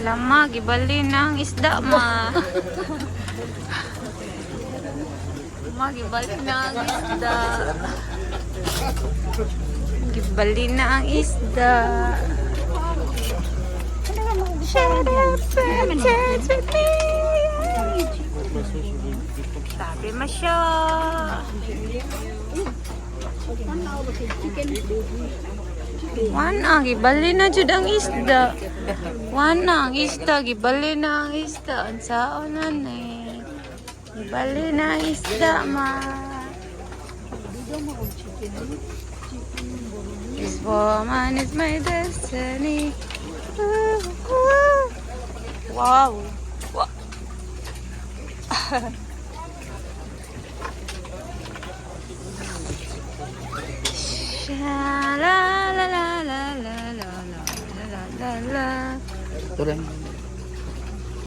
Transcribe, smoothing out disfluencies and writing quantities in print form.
Lama, gibali ng isda ma. Gibali na ang isda. Gibali na ang isda. Shut up and dance with me. Sabi mo siya. Wana, gibali na jud ang isda. Wana, ang isda, gibali na ang isda. Ang saon na eh. Gibali na ang isda, ma. This woman is my destiny. Wow. Wow. La la la la la la la la la la.